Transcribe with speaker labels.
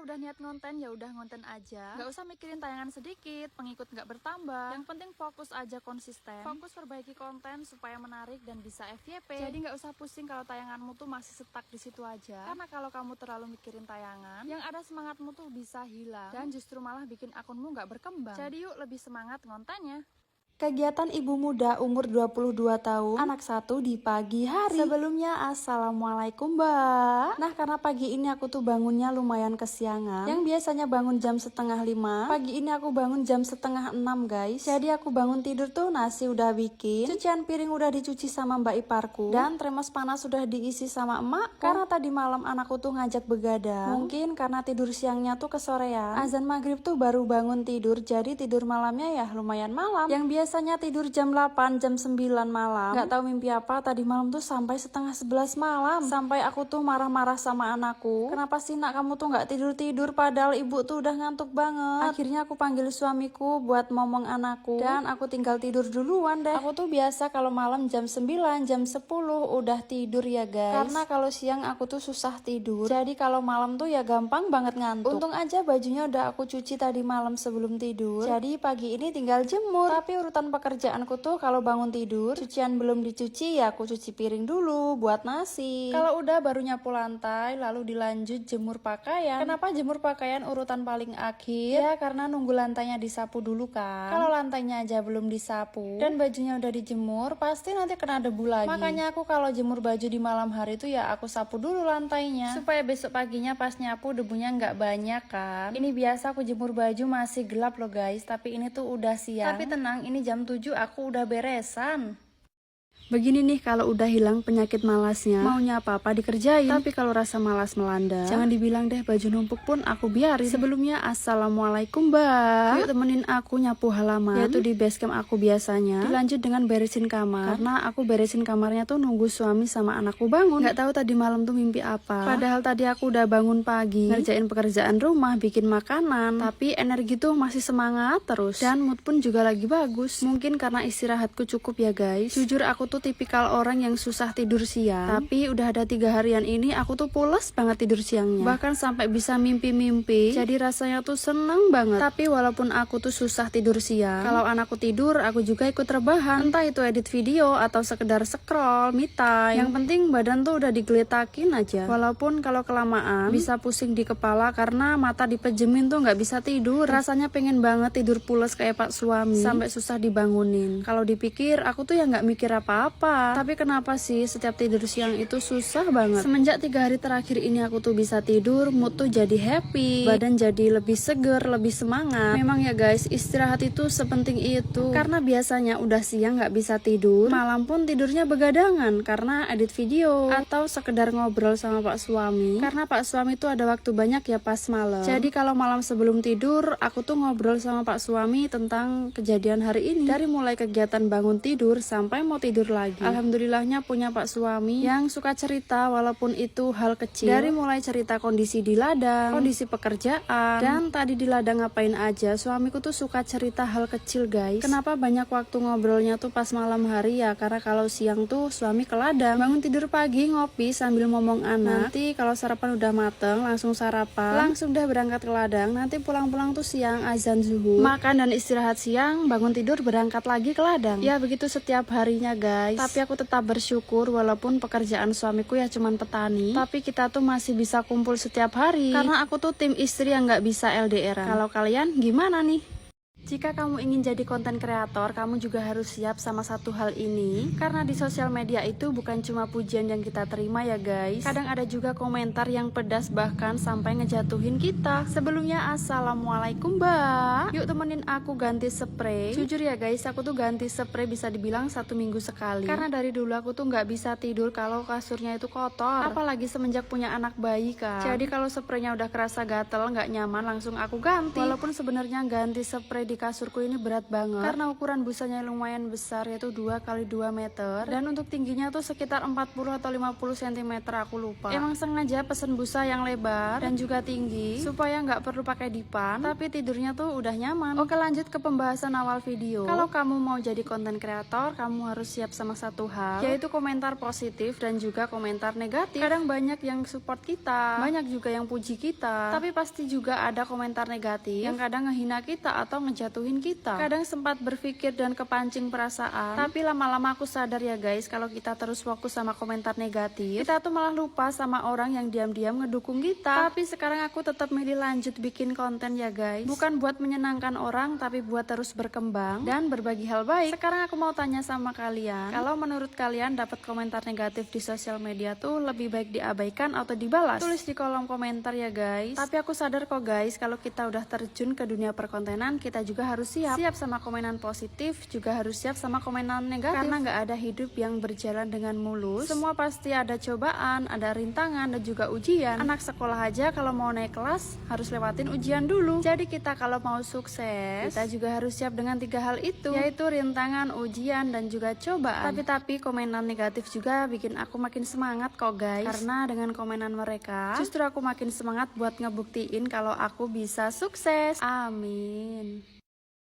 Speaker 1: udah niat ngonten ya udah ngonten aja, nggak usah mikirin tayangan sedikit, pengikut nggak bertambah. Yang penting fokus aja konsisten, fokus perbaiki konten supaya menarik dan bisa FYP. Jadi nggak usah pusing kalau tayanganmu tuh masih stuck di situ aja. Karena kalau kamu terlalu mikirin tayangan, yang ada semangatmu tuh bisa hilang dan justru malah bikin akunmu nggak berkembang. Jadi yuk lebih semangat ngontennya.
Speaker 2: Kegiatan ibu muda umur 22 tahun, anak satu di pagi hari. Sebelumnya assalamualaikum mbak. Nah karena pagi ini aku tuh bangunnya lumayan kesiangan. Yang biasanya bangun jam setengah 5, pagi ini aku bangun jam setengah 6 guys. Jadi aku bangun tidur tuh nasi udah bikin, cucian piring udah dicuci sama mbak iparku, dan termos panas sudah diisi sama emak. Karena tadi malam anakku tuh ngajak begadang. Mungkin karena tidur siangnya tuh kesorean, azan maghrib tuh baru bangun tidur, jadi tidur malamnya ya lumayan malam. Yang biasanya tidur jam 8, jam 9 malam, nggak tahu mimpi apa tadi malam tuh sampai setengah 11 malam. Sampai aku tuh marah-marah sama anakku, kenapa sih nak kamu tuh nggak tidur-tidur padahal ibu tuh udah ngantuk banget. Akhirnya aku panggil suamiku buat ngomong anakku, dan aku tinggal tidur duluan deh. Aku tuh biasa kalau malam jam 9, jam 10 udah tidur ya guys, karena kalau siang aku tuh susah tidur, jadi kalau malam tuh ya gampang banget ngantuk. Untung aja bajunya udah aku cuci tadi malam sebelum tidur, jadi pagi ini tinggal jemur. Tapi urutan pekerjaanku tuh kalau bangun tidur, cucian belum dicuci ya aku cuci piring dulu buat nasi. Kalau udah baru nyapu lantai, lalu dilanjut jemur pakaian. Kenapa jemur pakaian urutan paling akhir? Ya karena nunggu lantainya disapu dulu kan. Kalau lantainya aja belum disapu dan bajunya udah dijemur, pasti nanti kena debu lagi. Makanya aku kalau jemur baju di malam hari itu ya aku sapu dulu lantainya, supaya besok paginya pas nyapu debunya nggak banyak kan. Ini biasa aku jemur baju masih gelap loh guys, tapi ini tuh udah siang. Tapi tenang, ini jam 7 aku udah beresan. Begini nih kalau udah hilang penyakit malasnya, maunya apa-apa dikerjain. Tapi kalau rasa malas melanda, jangan dibilang deh baju numpuk pun aku biarin. Sebelumnya assalamualaikum mbak, yuk temenin aku nyapu halaman, yaitu di basecamp aku biasanya. Dilanjut dengan beresin kamar, karena aku beresin kamarnya tuh nunggu suami sama anakku bangun. Nggak tahu tadi malam tuh mimpi apa, padahal tadi aku udah bangun pagi, ngerjain pekerjaan rumah, bikin makanan, tapi energi tuh masih semangat terus, dan mood pun juga lagi bagus. Mungkin karena istirahatku cukup ya guys. Jujur aku tuh tipikal orang yang susah tidur siang, tapi udah ada 3 harian ini aku tuh pules banget tidur siangnya, bahkan sampai bisa mimpi-mimpi. Jadi rasanya tuh seneng banget. Tapi walaupun aku tuh susah tidur siang, kalau anakku tidur aku juga ikut rebahan, entah itu edit video atau sekedar scroll me time. Yang penting badan tuh udah digeletakin aja, walaupun kalau kelamaan bisa pusing di kepala karena mata dipejemin tuh nggak bisa tidur. Rasanya pengen banget tidur pules kayak pak suami, sampai susah dibangunin. Kalau dipikir aku tuh ya nggak mikir apa-apa, tapi kenapa sih setiap tidur siang itu susah banget. Semenjak 3 hari terakhir ini aku tuh bisa tidur, mood tuh jadi happy, badan jadi lebih seger, lebih semangat. Memang ya guys, istirahat itu sepenting itu. Karena biasanya udah siang nggak bisa tidur, malam pun tidurnya begadangan karena edit video atau sekedar ngobrol sama pak suami. Karena pak suami tuh ada waktu banyak ya pas malam. Jadi kalau malam sebelum tidur, aku tuh ngobrol sama pak suami tentang kejadian hari ini, dari mulai kegiatan bangun tidur sampai mau tidur lagi. Alhamdulillahnya punya pak suami yang suka cerita walaupun itu hal kecil. Dari mulai cerita kondisi di ladang, kondisi pekerjaan, dan tadi di ladang ngapain aja, suamiku tuh suka cerita hal kecil guys. Kenapa banyak waktu ngobrolnya tuh pas malam hari ya? Karena kalau siang tuh suami ke ladang, bangun tidur pagi ngopi sambil ngomong anak. Nanti kalau sarapan udah mateng langsung sarapan, langsung deh berangkat ke ladang. Nanti pulang-pulang tuh siang azan zuhur, makan dan istirahat siang, bangun tidur berangkat lagi ke ladang. Ya begitu setiap harinya guys. Tapi aku tetap bersyukur walaupun pekerjaan suamiku ya cuman petani, tapi kita tuh masih bisa kumpul setiap hari. Karena aku tuh tim istri yang nggak bisa LDRan. Kalau kalian gimana nih? Jika kamu ingin jadi konten kreator, kamu juga harus siap sama satu hal ini. Karena di sosial media itu bukan cuma pujian yang kita terima ya guys. Kadang ada juga komentar yang pedas bahkan sampai ngejatuhin kita. Sebelumnya assalamualaikum mbak, yuk temenin aku ganti spray. Jujur ya guys, aku tuh ganti spray bisa dibilang 1 minggu sekali. Karena dari dulu aku tuh nggak bisa tidur kalau kasurnya itu kotor. Apalagi semenjak punya anak bayi kan. Jadi kalau spraynya udah kerasa gatel, nggak nyaman, langsung aku ganti. Walaupun sebenarnya ganti spray di di kasurku ini berat banget karena ukuran busanya lumayan besar, yaitu 2 kali 2 meter, dan untuk tingginya tuh sekitar 40 atau 50 cm, aku lupa. Emang sengaja pesen busa yang lebar dan juga tinggi supaya nggak perlu pakai dipan, tapi tidurnya tuh udah nyaman. Oke, lanjut ke pembahasan awal video. Kalau kamu mau jadi konten kreator, kamu harus siap sama satu hal, yaitu komentar positif dan juga komentar negatif. Kadang banyak yang support kita, banyak juga yang puji kita, tapi pasti juga ada komentar negatif yang kadang ngehina kita atau ngejatuhin kita. Kadang sempat berpikir dan kepancing perasaan, tapi lama-lama aku sadar ya guys, kalau kita terus fokus sama komentar negatif, kita tuh malah lupa sama orang yang diam-diam ngedukung kita. Tapi sekarang aku tetap milih lanjut bikin konten ya guys, bukan buat menyenangkan orang, tapi buat terus berkembang dan berbagi hal baik. Sekarang aku mau tanya sama kalian, kalau menurut kalian dapat komentar negatif di sosial media tuh lebih baik diabaikan atau dibalas? Tulis di kolom komentar ya guys. Tapi aku sadar kok guys, kalau kita udah terjun ke dunia perkontenan, kita juga harus siap sama komenan positif, juga harus siap sama komenan negatif, karena nggak ada hidup yang berjalan dengan mulus. Semua pasti ada cobaan, ada rintangan, dan juga ujian. Anak sekolah aja kalau mau naik kelas harus lewatin ujian dulu. Jadi kita kalau mau sukses, kita juga harus siap dengan 3 hal itu, yaitu rintangan, ujian, dan juga cobaan. Tapi komenan negatif juga bikin aku makin semangat kok guys, karena dengan komenan mereka justru aku makin semangat buat ngebuktiin kalau aku bisa sukses. Amin.